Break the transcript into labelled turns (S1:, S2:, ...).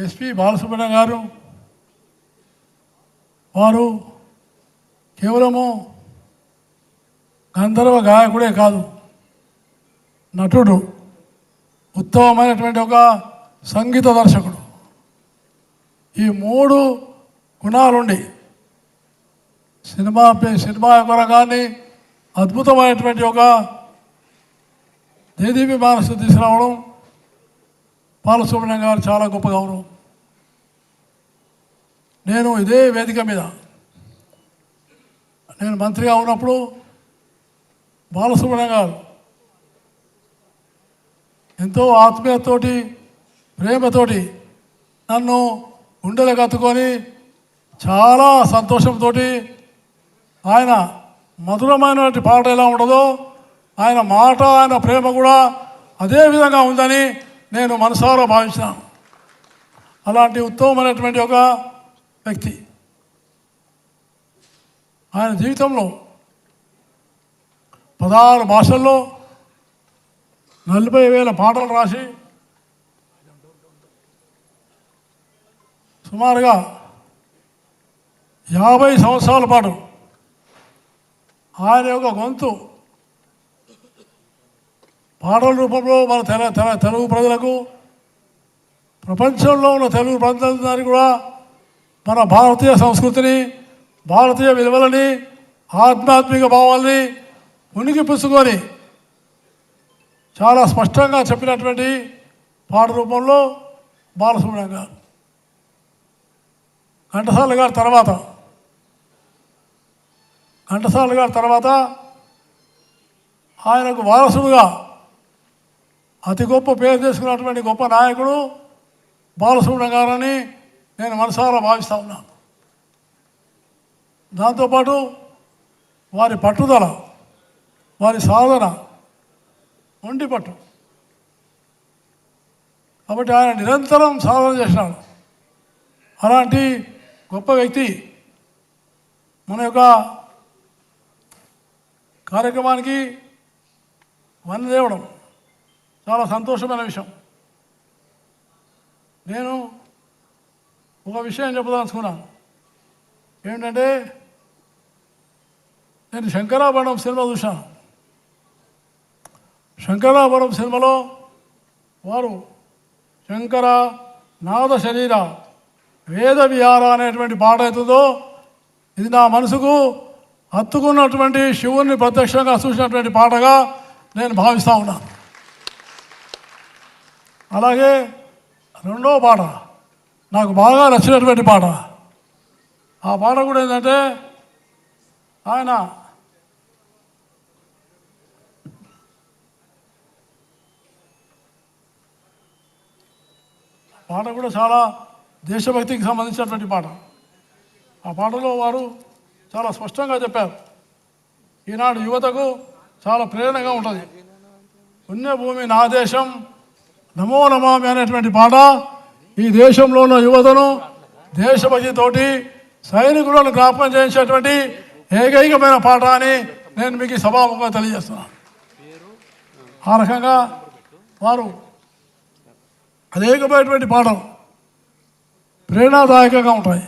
S1: SP Balasubrahmanyam గారు వారు కేవలము గంధర్వ గాయకుడే కాదు, నటుడు, ఉత్తమమైనటువంటి ఒక సంగీత దర్శకుడు. ఈ మూడు గుణాలుండి సినిమా పరంగాన్ని అద్భుతమైనటువంటి ఒక దేదీపి మానసు తీసుకురావడం బాలసుబ్రహ్మణ్యం గారు చాలా గొప్ప గౌరవం. నేను ఇదే వేదిక మీద నేను మంత్రిగా ఉన్నప్పుడు బాలసుబ్రహ్మణ్యం గారు ఎంతో ఆత్మీయతతోటి ప్రేమతోటి నన్ను గుండెలకు హత్తుకొని చాలా సంతోషంతో ఆయన మధురమైనటువంటి పాట ఎలా ఉండదో ఆయన మాట ఆయన ప్రేమ కూడా అదే విధంగా ఉందని నేను మనసారా భావించాను. అలాంటి ఉత్తమమైనటువంటి ఒక వ్యక్తి ఆయన జీవితంలో 16 భాషల్లో 40,000 పాటలు రాసి సుమారుగా 50 సంవత్సరాల పాటు ఆయన యొక్క గొంతు పాటల రూపంలో మన తెలుగు ప్రజలకు, ప్రపంచంలో ఉన్న తెలుగు ప్రజలందరికీ కూడా మన భారతీయ సంస్కృతిని, భారతీయ విలువలని, ఆధ్యాత్మిక భావాల్ని ఉనికి పుచ్చుకొని చాలా స్పష్టంగా చెప్పినటువంటి పాట రూపంలో బాలసుబ్రహ్మణ్యం గారు. ఘంటసాల గారి తర్వాత ఆయనకు వారసుడుగా అతి గొప్ప పేరు చేసుకున్నటువంటి గొప్ప నాయకుడు బాలసుబ్రహ్మణ్యం గారని నేను మనసారా భావిస్తూ ఉన్నాను. దాంతోపాటు వారి పట్టుదల, వారి సాధన, ఒంటి పట్టు, కాబట్టి ఆయన నిరంతరం సాధన చేసినాడు. అలాంటి గొప్ప వ్యక్తి మన యొక్క కార్యక్రమానికి వన్నదేవడం చాలా సంతోషమైన విషయం. నేను ఒక విషయం చెప్పదలుచుకున్నాను. ఏంటంటే నేను శంకరాభరణం సినిమా చూశాను. శంకరాభరణం సినిమాలో వారు శంకర నాద శరీర వేద విహార అనేటువంటి పాట అవుతుందో ఇది నా మనసుకు హత్తుకున్నటువంటి శివుణ్ణి ప్రత్యక్షంగా చూసినటువంటి పాటగా నేను భావిస్తూ ఉన్నాను. అలాగే రెండో పాట నాకు బాగా నచ్చినటువంటి పాట, ఆ పాట కూడా ఏంటంటే ఆయన పాట కూడా చాలా దేశభక్తికి సంబంధించినటువంటి పాట. ఆ పాటలో వారు చాలా స్పష్టంగా చెప్పారు, ఈనాడు యువతకు చాలా ప్రేరణగా ఉంటుంది. పుణ్యభూమి నా దేశం నమో నమామి అనేటువంటి పాట ఈ దేశంలో ఉన్న యువతను దేశభక్తితోటి సైనికులను జ్ఞాపకం చేయించేటువంటి ఏకైకమైన పాట అని నేను మీకు సభాముఖంగా తెలియజేస్తున్నాను. ఆ రకంగా వారు అనేకమైనటువంటి పాటలు ప్రేరణాదాయకంగా ఉంటాయి.